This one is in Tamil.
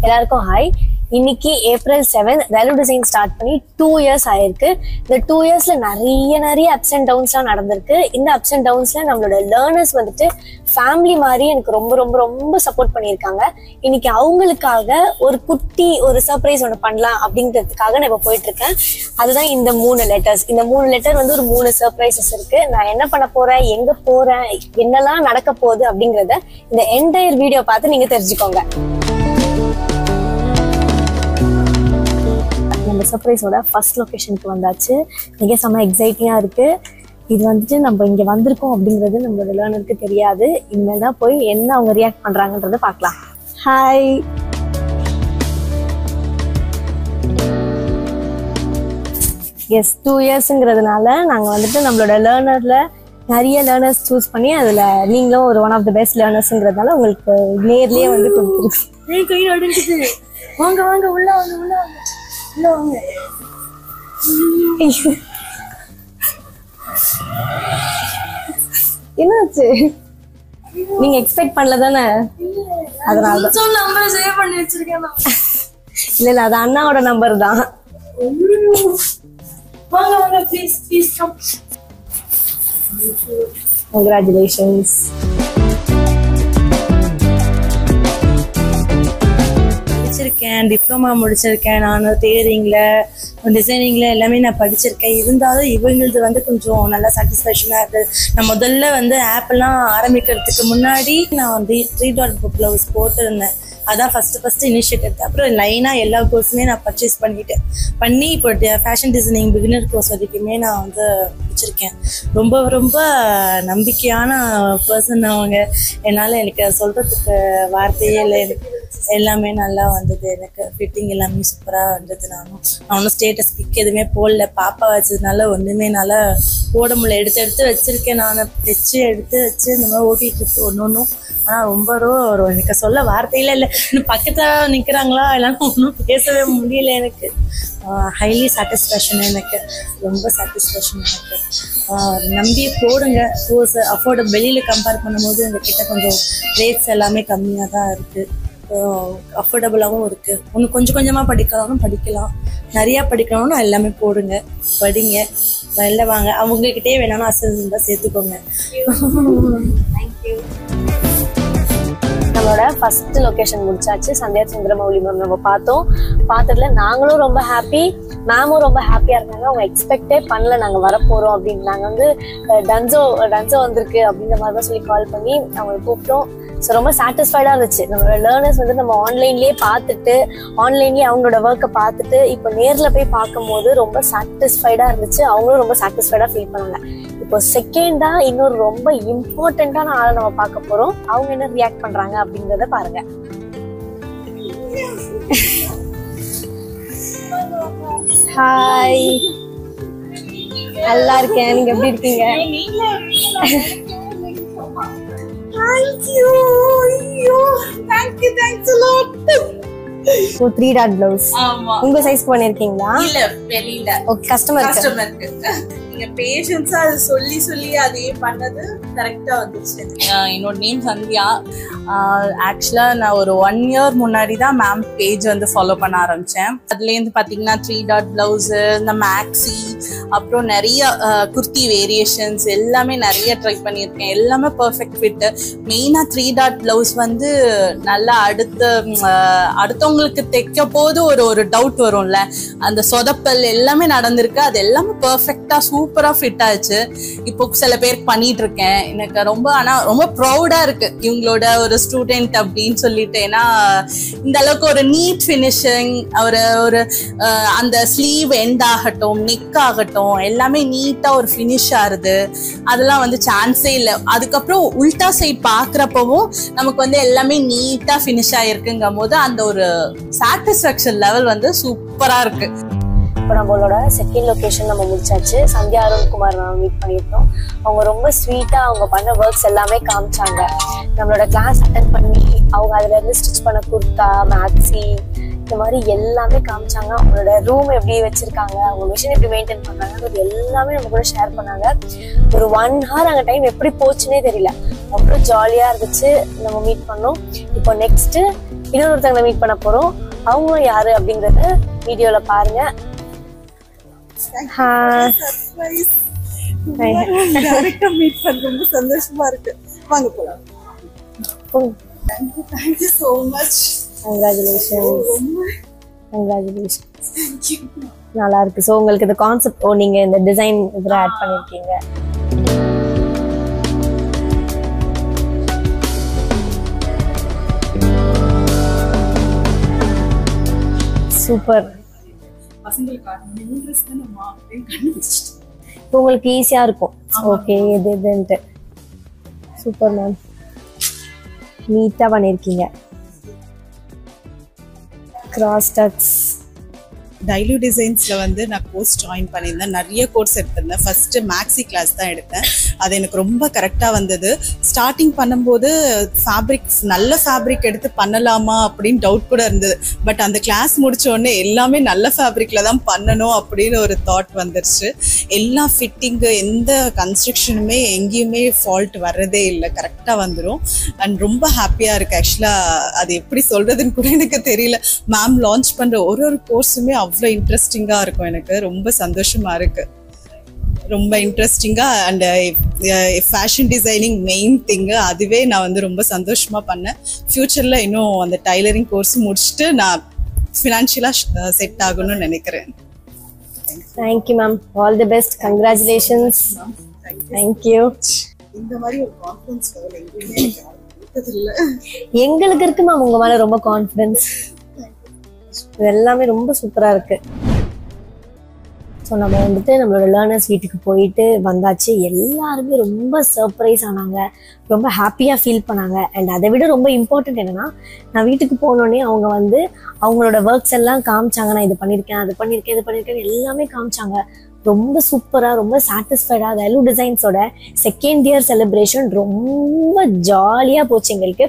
எல்லாருக்கும் ஹாய். இன்னைக்கு April 7 வேல்யூ டிசைன் ஸ்டார்ட் பண்ணி 2 years ஆயிருக்கு. இந்த 2 yearsல நிறைய அப்ஸ் அண்ட் டவுன்ஸ்லாம் நடந்திருக்கு. இந்த அப்ஸ் அண்ட் டவுன்ஸ்ல நம்மளோட லேர்னர்ஸ் வந்துட்டு ஃபேமிலி மாதிரி எனக்கு ரொம்ப சப்போர்ட் பண்ணியிருக்காங்க. இன்னைக்கு அவங்களுக்காக ஒரு சர்ப்ரைஸ் ஒன்று பண்ணலாம் அப்படிங்கிறதுக்காக நான் இப்போ போயிட்டு இருக்கேன். அதுதான் இந்த 3 லெட்டர்ஸ். இந்த 3 லெட்டர் வந்து ஒரு 3 சர்ப்ரைசஸ் இருக்கு. நான் என்ன பண்ண போறேன், எங்க போறேன், என்னெல்லாம் நடக்க போகுது அப்படிங்கறத இந்த என்டையர் வீடியோ பார்த்து நீங்க தெரிஞ்சுக்கோங்க. நம்ம சர்ப்ரைஸோட ஃபர்ஸ்ட் லொகேஷனுக்கு வந்தாச்சு. மிக செம்ம எக்ஸைட்டிங்கா இருக்கு. இது வந்துட்டு நம்ம இங்க வந்திருக்கோம் அப்படிங்கிறது நம்மளோட லேர்னருக்கு தெரியாது. இனிமேல் தான் போய் என்ன அவங்க ரியாக்ட் பண்றாங்கன்றத பார்க்கலாம். ஹாய். எஸ், 2 yearsங்கிறதுனால நாங்க வந்துட்டு நம்மளோட லேர்னர்ல நிறைய லேர்னர்ஸ் சூஸ் பண்ணி அதுல நீங்களும் ஒரு ஒன் ஆஃப் த பெஸ்ட் லேர்னர்ஸ்ங்கிறதுனால உங்களுக்கு நேர்லயே வந்து கொடுத்துருக்கு. வாங்க வாங்க உள்ள வாங்க உள்ள வாங்க. என்னாச்சு? நீங்க எக்ஸ்பெக்ட் பண்ணல தானே? அதனால நம்பர் சேவ் பண்ணி வச்சிருக்கேன். இல்ல அது அண்ணாவோட நம்பர் தான். வாங்க வாங்க ப்ளீஸ் கம். Congratulations. டிப்ளமா முடிச்சிருக்கேன். நான் டெய்லரிங்ல டிசைனிங்ல எல்லாமே நான் படிச்சிருக்கேன். இருந்தாலும் இவங்களது வந்து கொஞ்சம் நல்லா சாட்டிஸ்ஃபேக்ஷனா இருக்கு. நான் முதல்ல வந்து ஆப் எல்லாம் ஆரம்பிக்கிறதுக்கு முன்னாடி நான் வந்து 3 dot ப்ளவுஸ் போட்டிருந்தேன். அதான் ஃபர்ஸ்ட் இனிஷியேட் எடுத்தேன். அப்புறம் லைனா எல்லா கோர்ஸுமே நான் பர்ச்சேஸ் பண்ணி இப்போ ஃபேஷன் டிசைனிங் பிகினர் கோர்ஸ் வரைக்குமே நான் வந்து வச்சிருக்கேன். ரொம்ப நம்பிக்கையான பர்சன் அவங்க. எனக்கு சொல்றதுக்கு வார்த்தையே இல்லை. எல்லாமே நல்லா வந்தது. எனக்கு ஃபிட்டிங் எல்லாமே சூப்பரா வந்தது. நானும் ஸ்டேட்டஸ் பிக் எதுவுமே போடல. பாப்பா வச்சதுனால ஒண்ணுமே நல்லா போட முடியல. எடுத்து வச்சிருக்கேன். நான் எடுத்து வச்சு இந்த மாதிரி ஓட்டிட்டு இருக்கு ஒன்னும். ஆனா ரொம்ப எனக்கு சொல்ல வார்த்தையில இல்லை. பக்கத்துல நிக்கிறாங்களா எல்லாரும் ஒன்றும் பேசவே முடியல. எனக்கு ஹைலி சாட்டிஸ்ஃபேக்ஷன். எனக்கு ரொம்ப சாட்டிஸ்ஃபேக்ஷன். எனக்கு நம்பி போடுங்க. Course affordable. வெளியில கம்பேர் பண்ணும்போது எங்ககிட்ட கொஞ்சம் ரேட்ஸ் எல்லாமே கம்மியா தான் இருக்கு. அஃபோர்டபுளாகவும் இருக்கு. ஒன்று கொஞ்சமா படிக்கலாம். நிறைய படிக்கணும்னு எல்லாமே போடுங்க, படிங்க, வெளில வாங்க. அவங்ககிட்டே வேணாலும் அசஸ் தான் சேர்த்துக்கோங்க. தேங்க்யூ. நம்மளோட ஃபர்ஸ்ட் லொகேஷன் முடிச்சாச்சு. சந்தியா சந்திரமௌலி மேம் நம்ம பார்த்ததுல நாங்களும் ரொம்ப ஹாப்பி, மேமும் ரொம்ப ஹாப்பியா இருந்தாங்க. அவங்க எக்ஸ்பெக்டே பண்ணல நாங்க வரப்போறோம் அப்படின்னு. நாங்க வந்து டன்சோ வந்திருக்கு அப்படின்ற மாதிரி தான் சொல்லி கால் பண்ணி அவங்க கூப்பிட்டோம். ஸோ ரொம்ப சாட்டிஸ்ஃபைடா இருந்துச்சு. நம்மளோட லேர்னர்ஸ் வந்து நம்ம ஆன்லைன்லயே பார்த்துட்டு ஆன்லைன்லயே அவங்களோட ஒர்க்கை பார்த்துட்டு இப்போ நேர்ல போய் பார்க்கும் போது ரொம்ப சாட்டிஸ்ஃபைடா இருந்துச்சு. அவங்களும் ரொம்ப சாட்டிஸ்ஃபைடா ஃபீல் பண்ணாங்க. இப்போ செகண்டா இன்னொரு ரொம்ப இம்பார்ட்டன்டான ஆளை நம்ம பார்க்க போறோம். அவங்க என்ன ரியாக்ட் பண்றாங்க அப்படிங்கறத பாருங்க. ஹாய், நல்லா இருக்கேன். நீங்க எப்படி இருக்கீங்க? Thanks a lot. 3 dot blouse. உங்க சைஸ்க்கு பண்ணிருக்கீங்களா? இல்ல, வெளியில. ஓகே, கஸ்டமருக்கு. நீங்க பேஷன்ஸா அது சொல்லி அதே பண்ணது கரெக்டா வந்துச்சு. என்னோட நேம் சந்தியா. ஆக்சுவலா நான் ஒரு 1 year முன்னாடி தான் மேம் பேஜ் வந்து ஃபாலோ பண்ண ஆரம்பிச்சேன். அதுல இருந்து பாத்தீங்கன்னா 3 dot பிளவுஸ், இந்த மேக்ஸி, அப்புறம் நிறைய குர்த்தி வேரியேஷன்ஸ் எல்லாமே நிறைய ட்ரை பண்ணியிருக்கேன். எல்லாமே பர்ஃபெக்ட் ஃபிட். மெயினா 3 dot பிளவுஸ் வந்து நல்லா அடுத்தவங்களுக்கு தைக்க போது ஒரு டவுட் வரும்ல, அந்த சொதப்பல் எல்லாமே நடந்திருக்கு. அது எல்லாமே பர்ஃபெக்டா சூப்பரா ஃபிட் ஆச்சு. இப்போ சில பேருக்கு பண்ணிட்டு இருக்கேன். எனக்கு ரொம்ப ப்ரௌடா இருக்கு இவங்களோட ஒரு ஸ்டூடெண்ட் அப்படின்னு சொல்லிட்டு. ஏன்னா இந்த அளவுக்கு ஒரு நீட் ஃபினிஷிங், ஒரு அந்த ஸ்லீவ் எண்ட் ஆகட்டும், நெக் ஆகட்டும், எல்லாமே நீட்டா ஒரு ஃபினிஷ் ஆகுது. அதெல்லாம் வந்து சான்ஸே இல்லை. அதுக்கப்புறம் உல்டா சைட் பாக்குறப்பவும் நமக்கு வந்து எல்லாமே நீட்டா ஃபினிஷ் ஆயிருக்குங்கும் போது அந்த ஒரு சாட்டிஸ்ஃபேக்ஷன் லெவல் வந்து சூப்பரா இருக்கு. இப்போ நம்மளோட செகண்ட் லொகேஷன் நம்ம முடிச்சாச்சு. சந்தியா அருண்குமார் மேம் மீட் பண்ணியிருந்தோம். அவங்க ரொம்ப ஸ்வீட்டா அவங்க பண்ண ஒர்க்ஸ் எல்லாமே காமிச்சாங்க. நம்மளோட கிளாஸ் அட்டென்ட் பண்ணி அவங்க அதுல இருந்து ஸ்டிச் பண்ண குர்த்தா, மேக்ஸி, இந்த மாதிரி எல்லாமே காமிச்சாங்க. அவங்களோட ரூம் எப்படி வச்சிருக்காங்க, அவங்க மிஷின் எப்படி மெயின்டைன் பண்றாங்க, அது எல்லாமே நம்ம கூட ஷேர் பண்ணாங்க. ஒரு 1 hour அங்கே டைம் எப்படி போச்சுன்னே தெரியல. அவ்வளோ ஜாலியா இருந்துச்சு. நம்ம மீட் பண்ணோம். இப்போ நெக்ஸ்ட் இன்னொருத்தவங்களை மீட் பண்ண போறோம். அவங்களும் யாரு அப்படிங்கறத வீடியோல பாருங்க. டைரக்டா மீட் பண்ண ரொம்ப சந்தோஷமா இருக்கு. வாங்க போலாம். Thank you so much. Congratulations. நல்லா இருக்கு. ஸோ உங்களுக்கு இந்த கான்செப்ட் நீங்க இந்த டிசைன் இதில் ஆட் பண்ணிருக்கீங்க. சூப்பர். உங்களுக்கு ஈஸியா இருக்கும். ஓகே, இது இதுன்ட்டு சூப்பர் மேம். நீட்டா பண்ணிருக்கீங்க. Cross Tux. டைலு டிசைன்ஸ்ல வந்து நான் கோர்ஸ் ஜாயின் பண்ணியிருந்தேன். நிறைய கோர்ஸ் எடுத்திருந்தேன். ஃபர்ஸ்ட் மேக்ஸி கிளாஸ் தான் எடுத்தேன். அது எனக்கு ரொம்ப கரெக்டாக வந்தது. ஸ்டார்டிங் பண்ணும்போது நல்ல ஃபேப்ரிக் எடுத்து பண்ணலாமா அப்படின்னு டவுட் கூட இருந்தது. பட் அந்த கிளாஸ் முடிச்ச உடனே எல்லாமே நல்ல ஃபேப்ரிக்ல தான் பண்ணணும் அப்படின்னு ஒரு தாட் வந்துருச்சு. எல்லா ஃபிட்டிங்கு எந்த கன்ஸ்ட்ரக்ஷனுமே எங்கேயுமே ஃபால்ட் வர்றதே இல்லை, கரெக்டாக வந்துடும். அண்ட் ரொம்ப ஹாப்பியாக இருக்கு. ஆக்சுவலாக அது எப்படி சொல்றதுன்னு கூட எனக்கு தெரியல. மேம் லான்ச் பண்ணுற ஒரு கோர்ஸுமே அவ்வளோ இன்ட்ரெஸ்டிங்காக இருக்கும். எனக்கு ரொம்ப சந்தோஷமா இருக்கு. ரொம்ப இன்ட்ரெஸ்டிங்காக அண்ட் ஃபேஷன் டிசைனிங் மெயின் திங்கு அதுவே நான் வந்து ரொம்ப சந்தோஷமாக பண்ணேன். ஃப்யூச்சரில் இன்னும் அந்த டைலரிங் கோர்ஸ் முடிச்சுட்டு நான் ஃபினான்ஷியலாக செட் ஆகணும்னு நினைக்கிறேன். Thank you ma'am. All the best. Congratulations. Thank you. இந்த மாதிரி ஒரு கான்ஃபிடன்ஸ் எங்களுக்கு இருக்கு மேம். உங்க மேல ரொம்ப கான்ஃபிடன்ஸ். இது எல்லாமே ரொம்ப சூப்பரா இருக்கு. ஸோ நம்ம வந்துட்டு நம்மளோட லேர்னர்ஸ் வீட்டுக்கு போயிட்டு வந்தாச்சு. எல்லாருமே ரொம்ப சர்ப்ரைஸ் ஆனாங்க, ரொம்ப ஹாப்பியாக ஃபீல் பண்ணாங்க. அண்ட் அதை விட ரொம்ப இம்பார்ட்டன்ட் என்னன்னா, நான் வீட்டுக்கு போனோடனே அவங்க வந்து அவங்களோட ஒர்க்ஸ் எல்லாம் காமிச்சாங்க. நான் இது பண்ணியிருக்கேன், அது பண்ணியிருக்கேன், இது பண்ணியிருக்கேன் எல்லாமே காமிச்சாங்க. ரொம்ப சூப்பராக, ரொம்ப சாட்டிஸ்ஃபைடாக. வேலு டிசைன்ஸோட செகண்ட் இயர் செலிப்ரேஷன் ரொம்ப ஜாலியாக போச்சு எங்களுக்கு.